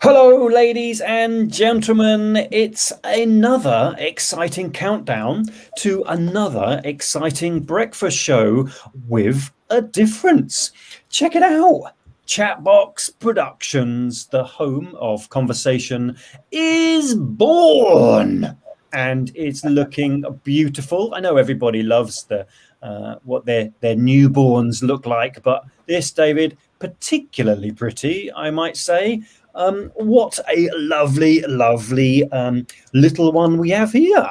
Hello, ladies and gentlemen. It's another exciting countdown to another exciting breakfast show with a difference. Check it out. Chatbox Productions, the home of conversation, is born, and it's looking beautiful. I know everybody loves the what their newborns look like, but this, David, particularly pretty, I might say. What a lovely, lovely little one we have here.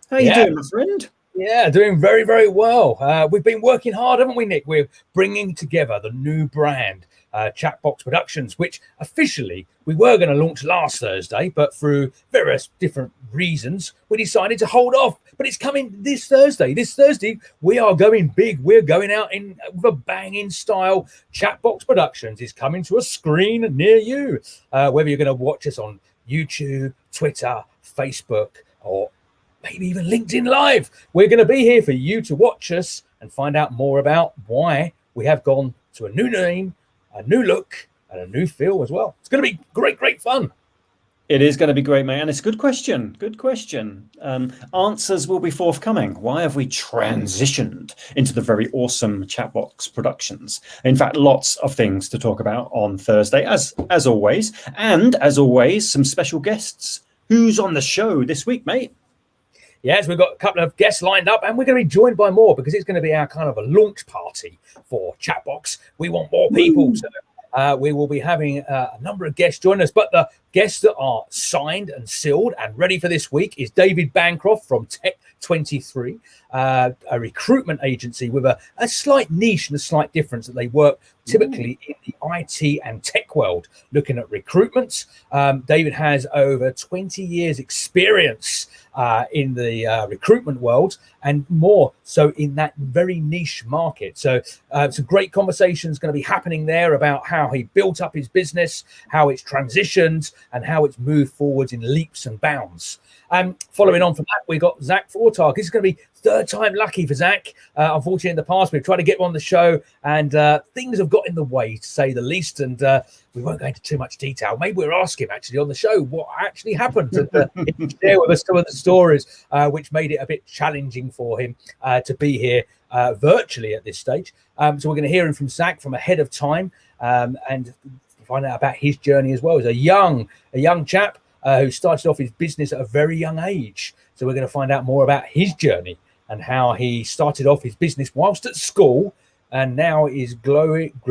How you Yeah, doing, my friend? yeah, doing very, very well. We've been working hard, haven't we, Nick? We're bringing together the new brand, Chatbox Productions, which officially we were going to launch last Thursday, but through various different reasons, we decided to hold off. But it's coming this Thursday. This Thursday, we are going big. We're going out with a banging style. Chatbox Productions is coming to a screen near you, whether you're going to watch us on YouTube, Twitter, Facebook, or maybe even LinkedIn Live. We're going to be here for you to watch us and find out more about why we have gone to a new name, a new look, and a new feel as well. It's going to be great, great fun. It is going to be great, mate. And it's a good question. Good question. Answers will be forthcoming. Why have we transitioned into the very awesome Chatbox Productions? In fact, lots of things to talk about on Thursday, as always. And as always, some special guests. Who's on the show this week, mate? Yes, we've got a couple of guests lined up, and we're going to be joined by more because it's going to be our kind of a launch party for Chatbox. We want more people, so we will be having a number of guests join us. But the guests that are signed and sealed and ready for this week is David Bancroft from Tech23, a recruitment agency with a slight niche and a slight difference that they work typically in the IT and tech world, looking at recruitments. David has over 20 years experience in the recruitment world, and more so in that very niche market. So some great conversations going to be happening there about how he built up his business, how it's transitioned, and how it's moved forwards in leaps and bounds. Following on from that, we got Zach Fortag. This is going to be third time lucky for Zach. Unfortunately, in the past, we've tried to get him on the show, and things have got in the way, to say the least. And we won't go into too much detail. Maybe we'll ask him actually on the show what actually happened, and share with us some of the stories, which made it a bit challenging for him to be here virtually at this stage. So we're going to hear him from Zach from ahead of time, and find out about his journey as well. As a young chap who started off his business at a very young age. So we're going to find out more about his journey and how he started off his business whilst at school, and now is growing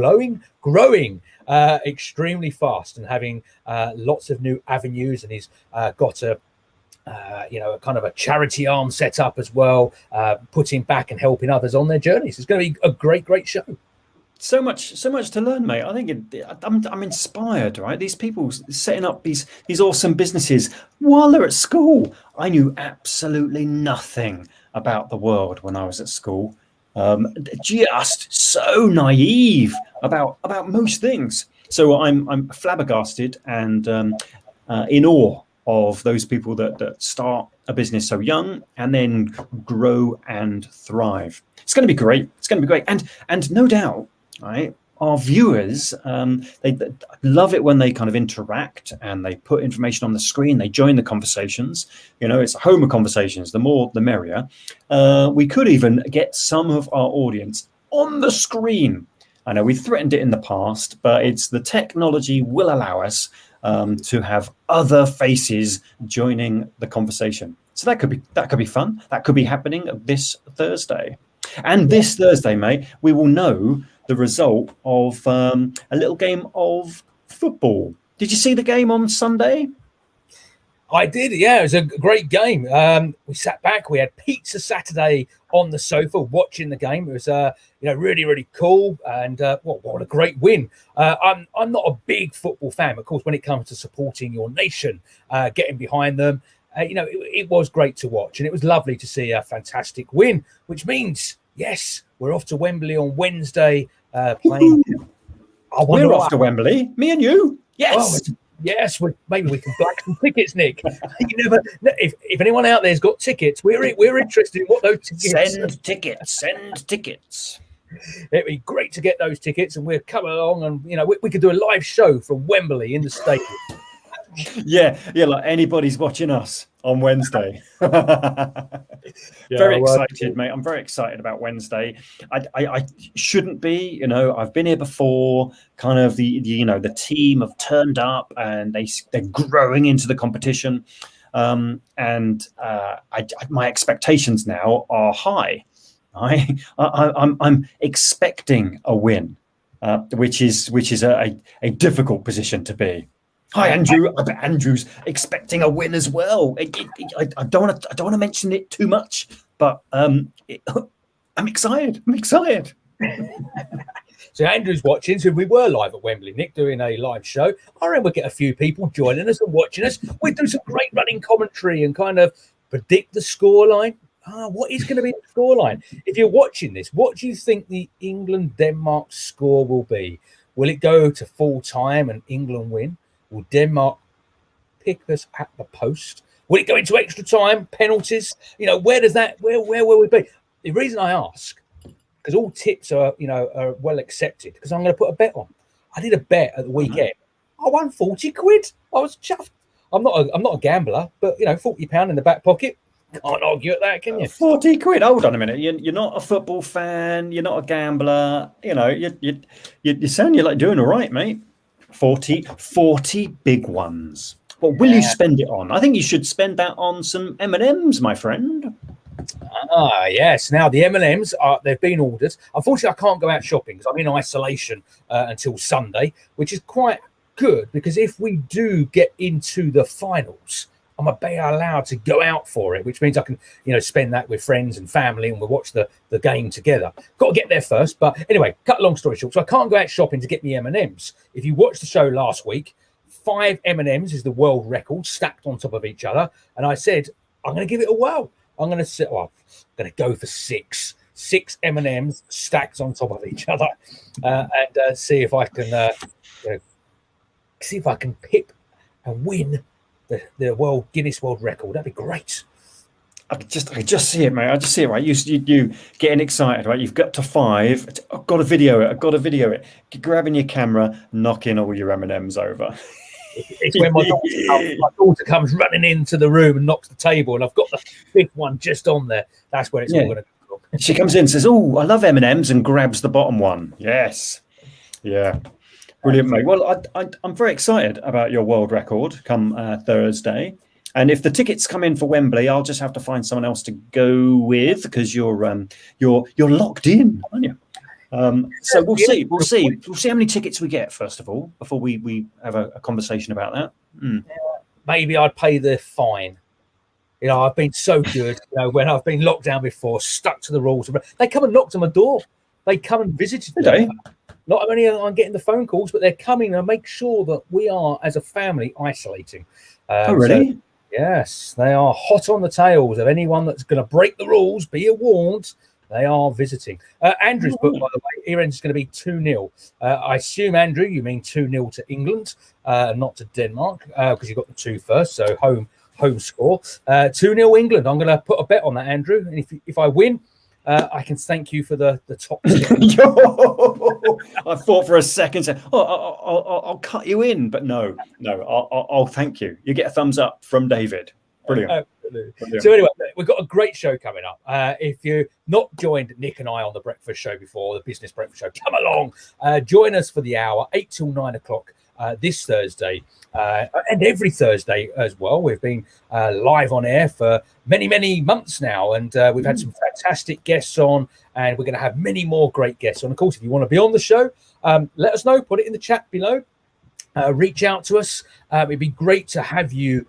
extremely fast and having lots of new avenues. And he's got a kind of a charity arm set up as well, putting back and helping others on their journeys. It's going to be a great show. So much to learn, mate. I think I'm inspired, right? These people setting up these awesome businesses while they're at school. I knew absolutely nothing about the world when I was at school. Just so naive about most things. So I'm flabbergasted and in awe of those people that start a business so young and then grow and thrive. It's going to be great. It's going to be great, and no doubt. Right, our viewers, they love it when they kind of interact and they put information on the screen. They join the conversations. It's a home of conversations. The more, the merrier. We could even get some of our audience on the screen. I know we threatened it in the past, but it's the technology will allow us to have other faces joining the conversation. So that could be fun. That could be happening this Thursday. And this Thursday, mate, we will know the result of a little game of football. Did you see the game on Sunday? I did, yeah. It was a great game. We sat back. We had pizza Saturday on the sofa watching the game. It was, really, really cool. And what a great win. I'm not a big football fan, of course, when it comes to supporting your nation, getting behind them. It was great to watch, and it was lovely to see a fantastic win, which means, yes, we're off to Wembley on Wednesday playing. We're off to Wembley, me and you. Yes. Oh, yes, maybe we can black some tickets, Nick. You never. If anyone out there's got tickets, we're interested in what those tickets. Send tickets. It'd be great to get those tickets, and we'll come along, and we could do a live show from Wembley in the stadium. Yeah, like anybody's watching us on Wednesday. Yeah, Very well, excited, mate. I'm very excited about Wednesday. I shouldn't be, I've been here before. Kind of the team have turned up and they're growing into the competition, and my expectations now are high. I'm expecting a win, which is a difficult position to be. Hi, Andrew. I bet Andrew's expecting a win as well. I don't want to mention it too much, but I'm excited. I'm excited. So Andrew's watching. So we were live at Wembley, Nick, doing a live show. I reckon we'll get a few people joining us and watching us. We do some great running commentary and kind of predict the scoreline. What is going to be the scoreline? If you're watching this, what do you think the England-Denmark score will be? Will it go to full time and England win? Will Denmark pick us at the post? Will it go into extra time, penalties? Where will we be? The reason I ask, because all tips are well accepted, because I'm going to put a bet on. I did a bet at the weekend. I won 40 quid. I was chuffed. I'm not a gambler, but £40 in the back pocket. Can't argue at that, can you? 40 quid. Hold on a minute. You're not a football fan. You're not a gambler. You sound you're like doing all right, mate. 40 big ones. What will you spend it on? I think you should spend that on some M&Ms, my friend. Yes. Now the M&Ms they've been ordered. Unfortunately, I can't go out shopping because I'm in isolation until Sunday, which is quite good because if we do get into the finals, I'm allowed to go out for it, which means I can, spend that with friends and family and we'll watch the game together. Got to get there first. But anyway, cut a long story short. So I can't go out shopping to get me M&Ms. If you watched the show last week, 5 M&Ms is the world record stacked on top of each other. And I said, I'm going to give it a whirl. I'm going to go for 6 M&Ms stacked on top of each other and see if I can pip and win the Guinness World Record. That'd be great. I just see it, mate. I just see it, right? You getting excited, right? You've got to 5. I've got to video it. Grabbing your camera, knocking all your M&Ms over. It's when my daughter comes running into the room and knocks the table, and I've got the 5th one just on there. That's when it's all going to go. She comes in and says, "Oh, I love M&Ms," and grabs the bottom one. Yes. Yeah. Brilliant, mate. Well, I'm very excited about your world record come Thursday. And if the tickets come in for Wembley, I'll just have to find someone else to go with because you're locked in, aren't you? So we'll see. We'll see how many tickets we get first of all before we have a conversation about that. Maybe I'd pay the fine. I've been so good. When I've been locked down before, stuck to the rules. They come and knocked on my door. They come and visited me. Not only am I getting the phone calls, but they're coming and make sure that we are, as a family, isolating. Oh, really? So, yes, they are hot on the tails of anyone that's going to break the rules. Be warned. They are visiting. Andrew's book, by the way, Iran's going to be 2-0. I assume, Andrew, you mean 2-0 to England, not to Denmark, because you got the 2 first. So home score. 2-0 England. I'm going to put a bet on that, Andrew. And if I win, I can thank you for the top tip. I thought for a second, I'll cut you in, but no, I'll thank you. You get a thumbs up from David. Brilliant. Brilliant. So anyway, we've got a great show coming up. If you've not joined Nick and I on the breakfast show before, the business breakfast show, come along. Join us for the hour, 8 till 9 o'clock this Thursday and every Thursday as well. We've been live on air for many, many months now, and we've had some fantastic guests on, and we're going to have many more great guests on. Of course, if you want to be on the show, let us know. Put it in the chat below. Reach out to us. It'd be great to have you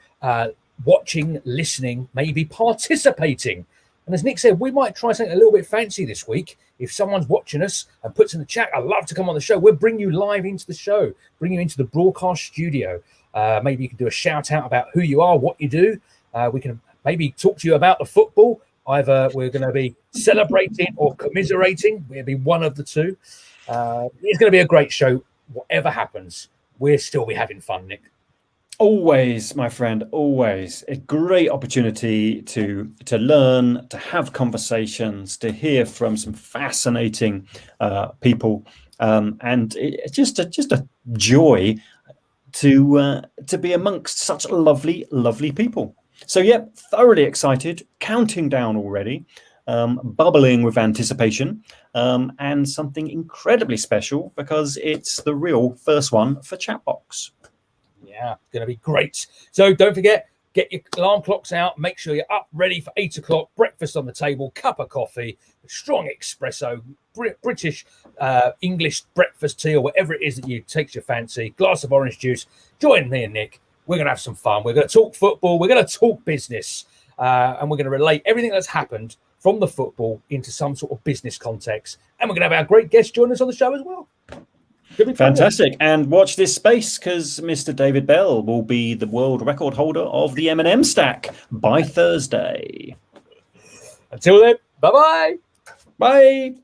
watching, listening, maybe participating. And as Nick said, we might try something a little bit fancy this week. If someone's watching us and puts in the chat, I'd love to come on the show. We'll bring you live into the show, bring you into the broadcast studio. Maybe you can do a shout out about who you are, what you do. We can maybe talk to you about the football. Either we're going to be celebrating or commiserating. It'll be one of the two. It's going to be a great show. Whatever happens, we'll still be having fun, Nick. Always, my friend, always. A great opportunity to learn, to have conversations, to hear from some fascinating people. And it's just a joy to be amongst such lovely people. So yeah, thoroughly excited, counting down already, bubbling with anticipation, and something incredibly special because it's the real first one for Chatbox. Yeah, going to be great. So don't forget, get your alarm clocks out. Make sure you're up ready for 8 o'clock. Breakfast on the table, cup of coffee, strong espresso, British, English breakfast tea, or whatever it is that you takes your fancy. Glass of orange juice. Join me and Nick. We're going to have some fun. We're going to talk football. We're going to talk business, and we're going to relate everything that's happened from the football into some sort of business context. And we're going to have our great guest join us on the show as well. Fantastic. And watch this space because Mr. David Bell will be the world record holder of the M&M stack by Thursday. Until then, bye-bye. Bye.